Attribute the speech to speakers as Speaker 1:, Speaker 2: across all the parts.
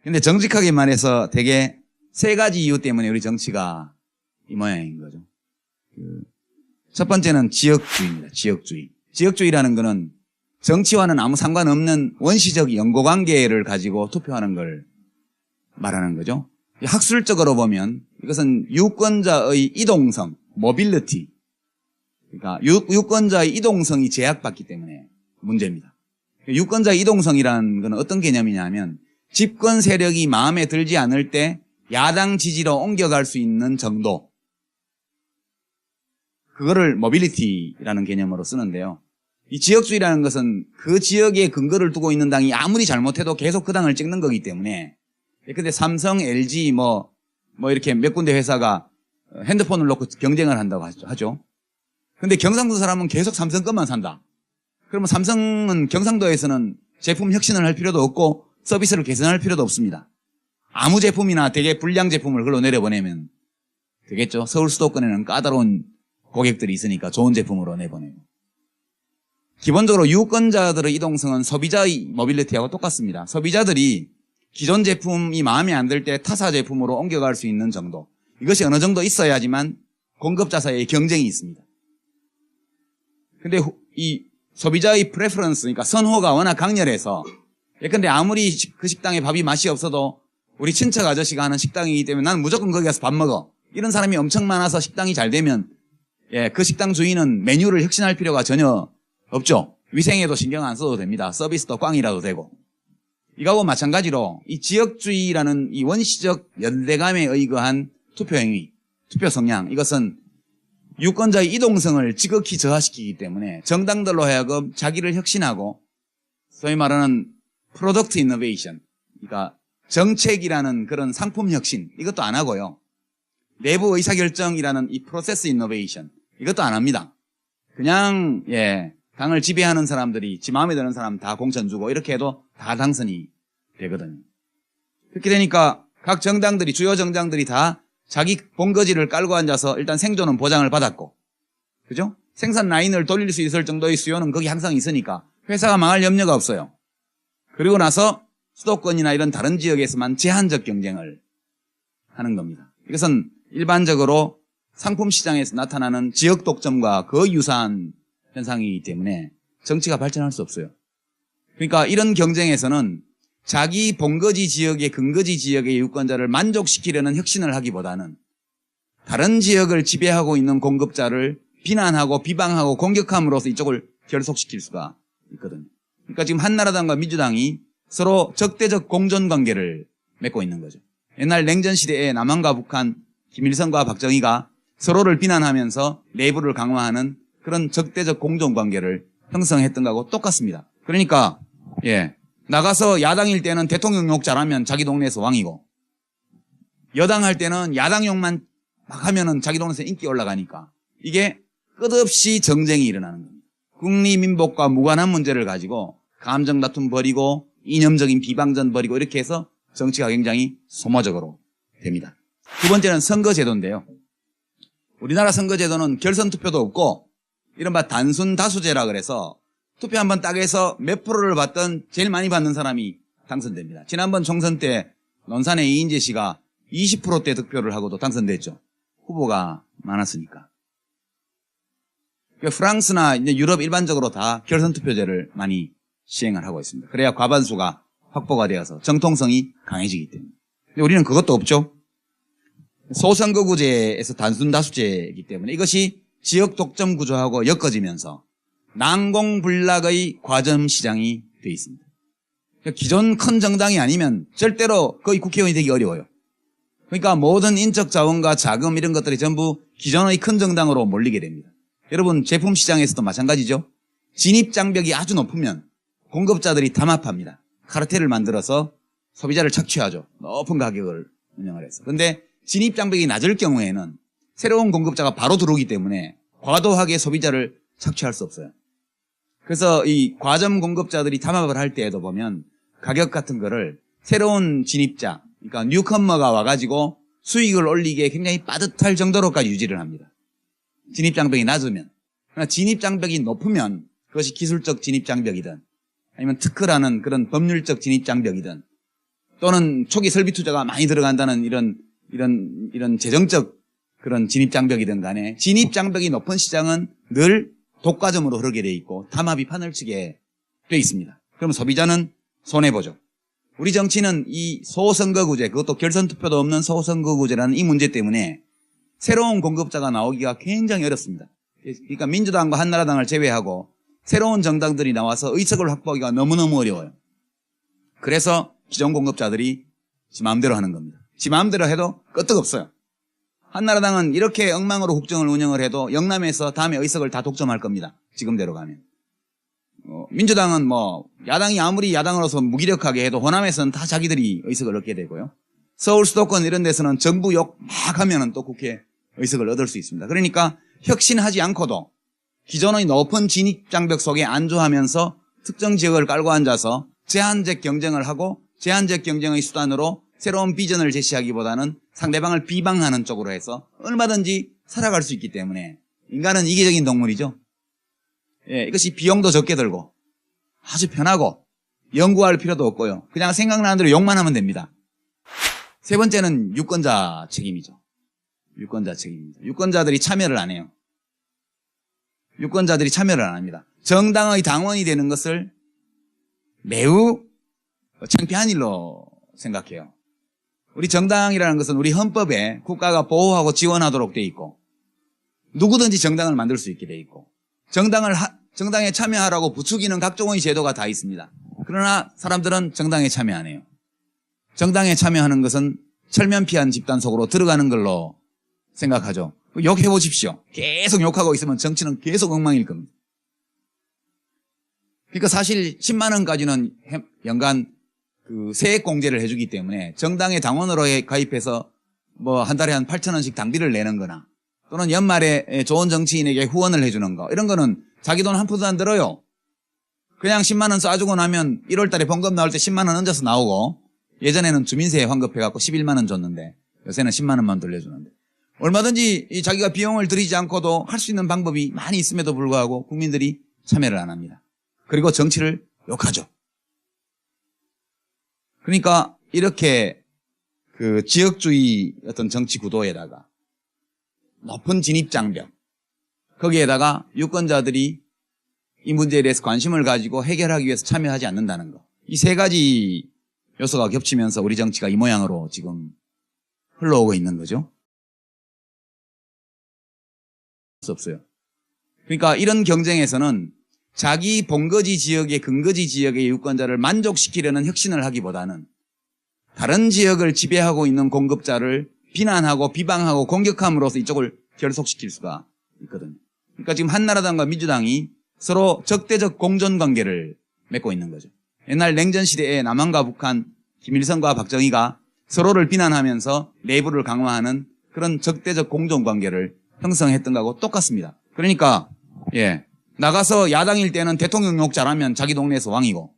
Speaker 1: 근데 정직하게 말해서 되게 세 가지 이유 때문에 우리 정치가 이 모양인 거죠. 첫 번째는 지역주의입니다. 지역주의. 지역주의라는 거는 정치와는 아무 상관없는 원시적 연고관계를 가지고 투표하는 걸 말하는 거죠. 학술적으로 보면 이것은 유권자의 이동성, 모빌리티. 그러니까 유권자의 이동성이 제약받기 때문에 문제입니다. 유권자의 이동성이라는 건 어떤 개념이냐면 집권 세력이 마음에 들지 않을 때 야당 지지로 옮겨갈 수 있는 정도. 그거를 모빌리티라는 개념으로 쓰는데요. 이 지역주의라는 것은 그 지역에 근거를 두고 있는 당이 아무리 잘못해도 계속 그 당을 찍는 거기 때문에 근데 삼성, LG 뭐 이렇게 몇 군데 회사가 핸드폰을 놓고 경쟁을 한다고 하죠. 근데 경상도 사람은 계속 삼성 것만 산다. 그러면 삼성은 경상도에서는 제품 혁신을 할 필요도 없고 서비스를 개선할 필요도 없습니다. 아무 제품이나 되게 불량 제품을 그걸로 내려보내면 되겠죠. 서울 수도권에는 까다로운 고객들이 있으니까 좋은 제품으로 내보내고. 기본적으로 유권자들의 이동성은 소비자의 모빌리티하고 똑같습니다. 소비자들이 기존 제품이 마음에 안 들 때 타사 제품으로 옮겨갈 수 있는 정도. 이것이 어느 정도 있어야지만 공급자 사이의 경쟁이 있습니다. 근데 이 소비자의 프레퍼런스, 그러니까 선호가 워낙 강렬해서 근데 아무리 그 식당에 밥이 맛이 없어도 우리 친척 아저씨가 하는 식당이기 때문에 나는 무조건 거기 가서 밥 먹어. 이런 사람이 엄청 많아서 식당이 잘 되면 그 식당 주인은 메뉴를 혁신할 필요가 전혀 없죠. 위생에도 신경 안 써도 됩니다. 서비스도 꽝이라도 되고. 이거하고 마찬가지로 이 지역주의라는 이 원시적 연대감에 의거한 투표행위, 투표 성향, 이것은 유권자의 이동성을 지극히 저하시키기 때문에 정당들로 하여금 자기를 혁신하고 소위 말하는 프로덕트 이노베이션, 그러니까 정책이라는 그런 상품 혁신, 이것도 안 하고요. 내부 의사결정이라는 이 프로세스 이노베이션, 이것도 안 합니다. 그냥 당을 지배하는 사람들이 지 마음에 드는 사람 다 공천 주고 이렇게 해도 다 당선이 되거든요. 그렇게 되니까 각 정당들이, 주요 정당들이 다 자기 본거지를 깔고 앉아서 일단 생존은 보장을 받았고, 그죠? 생산 라인을 돌릴 수 있을 정도의 수요는 거기 항상 있으니까 회사가 망할 염려가 없어요. 그리고 나서 수도권이나 이런 다른 지역에서만 제한적 경쟁을 하는 겁니다. 이것은 일반적으로 상품 시장에서 나타나는 지역 독점과 거의 유사한 현상이기 때문에 정치가 발전할 수 없어요. 그러니까 이런 경쟁에서는 자기 본거지 지역의 근거지 지역의 유권자를 만족시키려는 혁신을 하기보다는 다른 지역을 지배하고 있는 공급자를 비난하고 비방하고 공격함으로써 이쪽을 결속시킬 수가 있거든요. 그러니까 지금 한나라당과 민주당이 서로 적대적 공존관계를 맺고 있는 거죠. 옛날 냉전 시대에 남한과 북한, 김일성과 박정희가 서로를 비난하면서 내부를 강화하는 그런 적대적 공존관계를 형성했던 거하고 똑같습니다. 그러니까 나가서 야당일 때는 대통령 욕 잘하면 자기 동네에서 왕이고, 여당 할 때는 야당 욕만 막 하면은 자기 동네에서 인기 올라가니까 이게 끝없이 정쟁이 일어나는 겁니다. 국리민복과 무관한 문제를 가지고 감정 다툼 벌이고 이념적인 비방전 벌이고 이렇게 해서 정치가 굉장히 소모적으로 됩니다. 두 번째는 선거제도인데요. 우리나라 선거제도는 결선 투표도 없고 이른바 단순 다수제라 그래서 투표 한번 딱 해서 몇 프로를 받든 제일 많이 받는 사람이 당선됩니다. 지난번 총선 때 논산의 이인재 씨가 20%대 득표를 하고도 당선됐죠. 후보가 많았으니까. 프랑스나 이제 유럽 일반적으로 다 결선 투표제를 많이 시행을 하고 있습니다. 그래야 과반수가 확보가 되어서 정통성이 강해지기 때문에. 근데 우리는 그것도 없죠. 소선거구제에서 단순 다수제이기 때문에 이것이 지역 독점 구조하고 엮어지면서 난공불락의 과점 시장이 되어 있습니다. 그러니까 기존 큰 정당이 아니면 절대로 거의 국회의원이 되기 어려워요. 그러니까 모든 인적 자원과 자금 이런 것들이 전부 기존의 큰 정당으로 몰리게 됩니다. 여러분 제품 시장에서도 마찬가지죠. 진입 장벽이 아주 높으면 공급자들이 담합합니다. 카르텔을 만들어서 소비자를 착취하죠. 높은 가격을 운영을 해서. 그런데 진입 장벽이 낮을 경우에는 새로운 공급자가 바로 들어오기 때문에 과도하게 소비자를 착취할 수 없어요. 그래서 이 과점 공급자들이 담합을 할 때에도 보면 가격 같은 거를 새로운 진입자, 그러니까 뉴컴머가 와가지고 수익을 올리기에 굉장히 빠듯할 정도로까지 유지를 합니다. 진입장벽이 낮으면. 그러나 진입장벽이 높으면 그것이 기술적 진입장벽이든 아니면 특허라는 그런 법률적 진입장벽이든 또는 초기 설비 투자가 많이 들어간다는 이런 재정적 그런 진입장벽이든 간에 진입장벽이 높은 시장은 늘 독과점으로 흐르게 돼 있고 담합이 판을 치게 돼 있습니다. 그럼 소비자는 손해보죠. 우리 정치는 이 소선거구제, 그것도 결선투표도 없는 소선거구제라는 이 문제 때문에 새로운 공급자가 나오기가 굉장히 어렵습니다. 그러니까 민주당과 한나라당을 제외하고 새로운 정당들이 나와서 의석을 확보하기가 너무너무 어려워요. 그래서 기존 공급자들이 지 마음대로 하는 겁니다. 지 마음대로 해도 끄떡없어요. 한나라당은 이렇게 엉망으로 국정을 운영을 해도 영남에서 다음에 의석을 다 독점할 겁니다. 지금대로 가면. 민주당은 뭐 야당이 아무리 야당으로서 무기력하게 해도 호남에서는 다 자기들이 의석을 얻게 되고요. 서울 수도권 이런 데서는 정부 욕 막 하면은 또 국회 의석을 얻을 수 있습니다. 그러니까 혁신하지 않고도 기존의 높은 진입장벽 속에 안주하면서 특정 지역을 깔고 앉아서 제한적 경쟁을 하고 제한적 경쟁의 수단으로 새로운 비전을 제시하기보다는 상대방을 비방하는 쪽으로 해서 얼마든지 살아갈 수 있기 때문에 인간은 이기적인 동물이죠. 예, 이것이 비용도 적게 들고 아주 편하고 연구할 필요도 없고요. 그냥 생각나는 대로 욕만 하면 됩니다. 세 번째는 유권자 책임이죠. 유권자 책임입니다. 유권자들이 참여를 안 해요. 유권자들이 참여를 안 합니다. 정당의 당원이 되는 것을 매우 창피한 일로 생각해요. 우리 정당이라는 것은 우리 헌법에 국가가 보호하고 지원하도록 돼 있고 누구든지 정당을 만들 수 있게 돼 있고 정당에 참여하라고 부추기는 각종의 제도가 다 있습니다. 그러나 사람들은 정당에 참여 안 해요. 정당에 참여하는 것은 철면피한 집단 속으로 들어가는 걸로 생각하죠. 욕해보십시오. 계속 욕하고 있으면 정치는 계속 엉망일 겁니다. 그러니까 사실 10만 원까지는 연간 그 세액공제를 해주기 때문에 정당의 당원으로 가입해서 뭐 한 달에 한 8,000원씩 당비를 내는 거나 또는 연말에 좋은 정치인에게 후원을 해주는 거 이런 거는 자기 돈 한 푼도 안 들어요. 그냥 10만 원 쏴주고 나면 1월 달에 봉급 나올 때 10만 원 얹어서 나오고 예전에는 주민세에 환급해갖고 11만 원 줬는데 요새는 10만 원만 돌려주는데 얼마든지 자기가 비용을 들이지 않고도 할 수 있는 방법이 많이 있음에도 불구하고 국민들이 참여를 안 합니다. 그리고 정치를 욕하죠. 그러니까 이렇게 그 지역주의 어떤 정치 구도에다가 높은 진입장벽 거기에다가 유권자들이 이 문제에 대해서 관심을 가지고 해결하기 위해서 참여하지 않는다는 거. 이 세 가지 요소가 겹치면서 우리 정치가 이 모양으로 지금 흘러오고 있는 거죠. 수 없어요. 그러니까 이런 경쟁에서는 자기 본거지 지역의 근거지 지역의 유권자를 만족시키려는 혁신을 하기보다는 다른 지역을 지배하고 있는 공급자를 비난하고 비방하고 공격함으로써 이쪽을 결속시킬 수가 있거든요. 그러니까 지금 한나라당과 민주당이 서로 적대적 공존관계를 맺고 있는 거죠. 옛날 냉전 시대에 남한과 북한, 김일성과 박정희가 서로를 비난하면서 내부를 강화하는 그런 적대적 공존관계를 형성했던 거하고 똑같습니다. 그러니까 나가서 야당일 때는 대통령 욕 잘하면 자기 동네에서 왕이고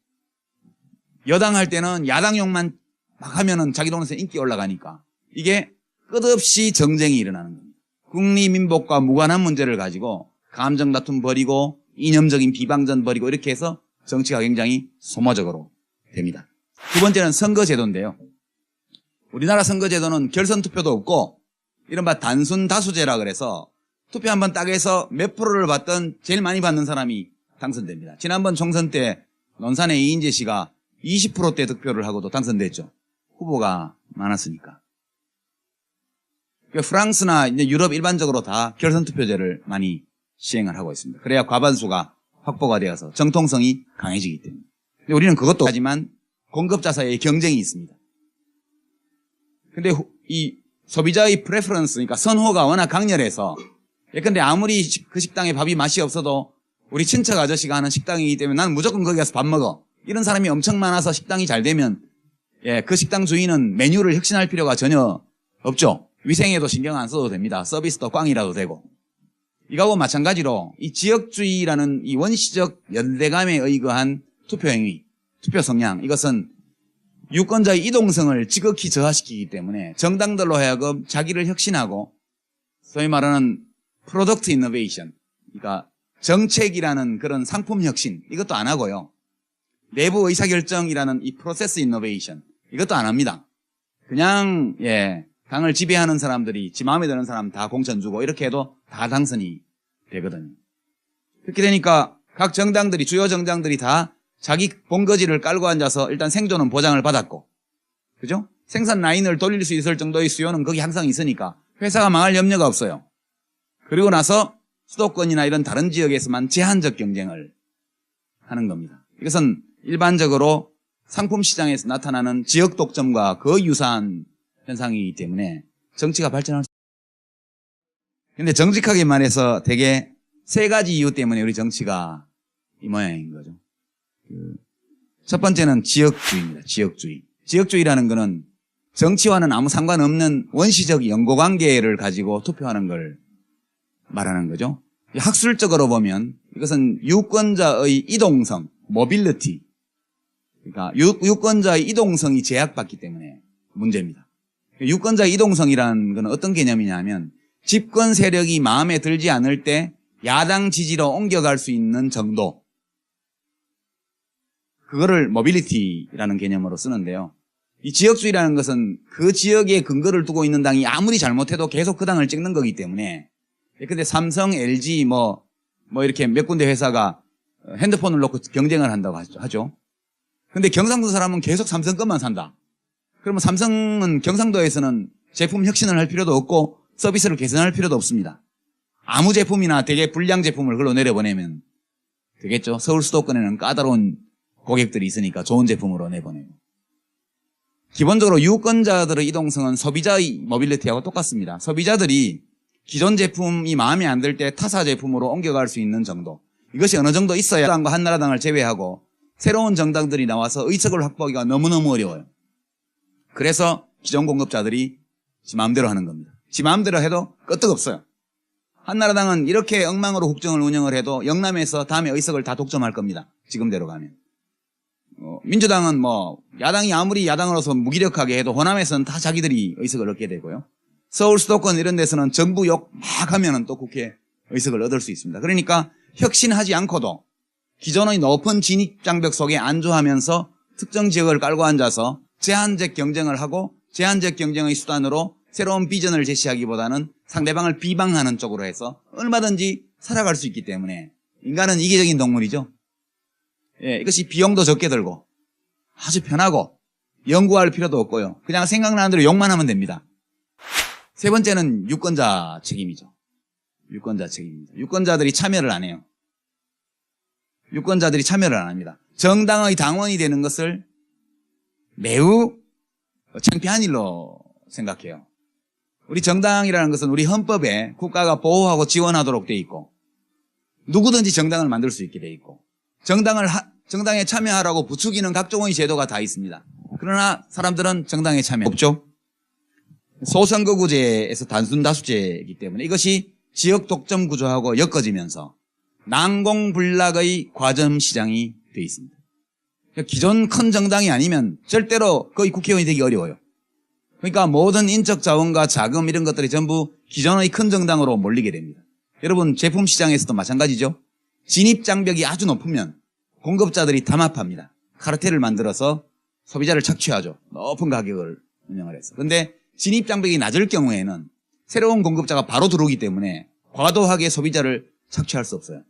Speaker 1: 여당 할 때는 야당 욕만 막 하면은 자기 동네에서 인기 올라가니까 이게 끝없이 정쟁이 일어나는 겁니다. 국리민복과 무관한 문제를 가지고 감정 다툼 벌이고 이념적인 비방전 벌이고 이렇게 해서 정치가 굉장히 소모적으로 됩니다. 두 번째는 선거제도인데요. 우리나라 선거제도는 결선투표도 없고 이른바 단순 다수제라 그래서 투표 한번 딱 해서 몇 프로를 받든 제일 많이 받는 사람이 당선됩니다. 지난번 총선 때 논산의 이인재 씨가 20%대 득표를 하고도 당선됐죠. 후보가 많았으니까. 프랑스나 이제 유럽 일반적으로 다 결선투표제를 많이 시행을 하고 있습니다. 그래야 과반수가 확보가 되어서 정통성이 강해지기 때문에. 근데 우리는 그것도 하지만 공급자 사이의 경쟁이 있습니다. 근데 이 소비자의 프레퍼런스, 그러니까 선호가 워낙 강렬해서 예컨대 아무리 그 식당에 밥이 맛이 없어도 우리 친척 아저씨가 하는 식당이기 때문에 나는 무조건 거기 가서 밥 먹어. 이런 사람이 엄청 많아서 식당이 잘 되면 그 식당 주인은 메뉴를 혁신할 필요가 전혀 없죠. 위생에도 신경 안 써도 됩니다. 서비스도 꽝이라도 되고. 이거하고 마찬가지로 이 지역주의라는 이 원시적 연대감에 의거한 투표행위, 투표 성향 이것은 유권자의 이동성을 지극히 저하시키기 때문에 정당들로 하여금 자기를 혁신하고 소위 말하는 프로덕트 이노베이션, 그러니까 정책이라는 그런 상품 혁신 이것도 안 하고요. 내부 의사결정이라는 이 프로세스 이노베이션, 이것도 안 합니다. 그냥 당을 지배하는 사람들이 지 마음에 드는 사람 다 공천 주고 이렇게 해도 다 당선이 되거든요. 그렇게 되니까 각 정당들이 주요 정당들이 다 자기 본거지를 깔고 앉아서 일단 생존은 보장을 받았고, 그죠? 생산 라인을 돌릴 수 있을 정도의 수요는 거기 항상 있으니까 회사가 망할 염려가 없어요. 그리고 나서 수도권이나 이런 다른 지역에서만 제한적 경쟁을 하는 겁니다. 이것은 일반적으로 상품 시장에서 나타나는 지역 독점과 거의 유사한 현상이기 때문에 정치가 발전할 수 있습니다. 그런데 정직하게 말해서 되게 세 가지 이유 때문에 우리 정치가 이 모양인 거죠. 첫 번째는 지역주의입니다. 지역주의. 지역주의라는 것은 정치와는 아무 상관없는 원시적 연고관계를 가지고 투표하는 걸 말하는 거죠. 학술적으로 보면 이것은 유권자의 이동성, 모빌리티. 그러니까 유권자의 이동성이 제약받기 때문에 문제입니다. 유권자의 이동성이라는 건 어떤 개념이냐면 집권 세력이 마음에 들지 않을 때 야당 지지로 옮겨갈 수 있는 정도. 그거를 모빌리티라는 개념으로 쓰는데요. 이 지역주의라는 것은 그 지역에 근거를 두고 있는 당이 아무리 잘못해도 계속 그 당을 찍는 거기 때문에, 근데 삼성, LG 뭐 이렇게 몇 군데 회사가 핸드폰을 놓고 경쟁을 한다고 하죠. 근데 경상도 사람은 계속 삼성 것만 산다. 그러면 삼성은 경상도에서는 제품 혁신을 할 필요도 없고 서비스를 개선할 필요도 없습니다. 아무 제품이나 되게 불량 제품을 그걸로 내려보내면 되겠죠. 서울 수도권에는 까다로운 고객들이 있으니까 좋은 제품으로 내보내고. 기본적으로 유권자들의 이동성은 소비자의 모빌리티하고 똑같습니다. 소비자들이 기존 제품이 마음에 안 들 때 타사 제품으로 옮겨갈 수 있는 정도. 이것이 어느 정도 있어야 한국당과 한나라당을 제외하고 새로운 정당들이 나와서 의석을 확보하기가 너무너무 어려워요. 그래서 기존 공급자들이 지 마음대로 하는 겁니다. 지 마음대로 해도 끄떡없어요. 한나라당은 이렇게 엉망으로 국정을 운영을 해도 영남에서 다음에 의석을 다 독점할 겁니다. 지금대로 가면. 민주당은 야당이 아무리 야당으로서 무기력하게 해도 호남에서는 다 자기들이 의석을 얻게 되고요. 서울 수도권 이런 데서는 정부 욕 막 하면은 또 국회 의석을 얻을 수 있습니다. 그러니까 혁신하지 않고도 기존의 높은 진입장벽 속에 안주하면서 특정 지역을 깔고 앉아서 제한적 경쟁을 하고 제한적 경쟁의 수단으로 새로운 비전을 제시하기보다는 상대방을 비방하는 쪽으로 해서 얼마든지 살아갈 수 있기 때문에 인간은 이기적인 동물이죠. 이것이 비용도 적게 들고 아주 편하고 연구할 필요도 없고요. 그냥 생각나는 대로 욕만 하면 됩니다. 세 번째는 유권자 책임이죠. 유권자 책임입니다. 유권자들이 참여를 안 해요. 유권자들이 참여를 안 합니다. 정당의 당원이 되는 것을 매우 창피한 일로 생각해요. 우리 정당이라는 것은 우리 헌법에 국가가 보호하고 지원하도록 돼 있고 누구든지 정당을 만들 수 있게 돼 있고 정당에 참여하라고 부추기는 각종의 제도가 다 있습니다. 그러나 사람들은 정당에 참여 없죠. 소선거구제에서 단순다수제이기 때문에 이것이 지역 독점 구조하고 엮어지면서 난공불락의 과점시장이 돼 있습니다. 기존 큰 정당이 아니면 절대로 거의 국회의원이 되기 어려워요. 그러니까 모든 인적 자원과 자금 이런 것들이 전부 기존의 큰 정당으로 몰리게 됩니다. 여러분 제품 시장에서도 마찬가지죠. 진입 장벽이 아주 높으면 공급자들이 담합합니다. 카르텔을 만들어서 소비자를 착취하죠. 높은 가격을 운영을 해서. 그런데 진입 장벽이 낮을 경우에는 새로운 공급자가 바로 들어오기 때문에 과도하게 소비자를 착취할 수 없어요.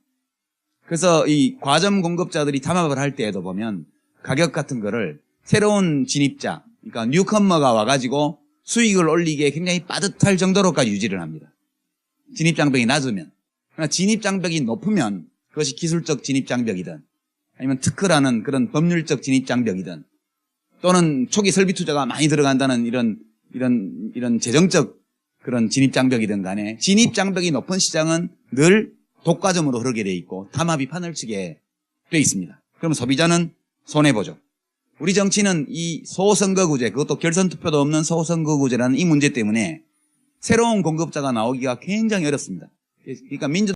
Speaker 1: 그래서 이 과점 공급자들이 담합을 할 때에도 보면 가격 같은 거를 새로운 진입자, 그러니까 뉴컴머가 와가지고 수익을 올리기에 굉장히 빠듯할 정도로까지 유지를 합니다. 진입 장벽이 낮으면. 그러나 진입 장벽이 높으면 그것이 기술적 진입 장벽이든 아니면 특허라는 그런 법률적 진입 장벽이든 또는 초기 설비 투자가 많이 들어간다는 이런 재정적 그런 진입 장벽이든 간에 진입 장벽이 높은 시장은 늘 독과점으로 흐르게 돼 있고 담합이 판을 치게 돼 있습니다. 그럼 소비자는 손해보죠. 우리 정치는 이 소선거구제, 그것도 결선 투표도 없는 소선거구제라는 이 문제 때문에 새로운 공급자가 나오기가 굉장히 어렵습니다. 그러니까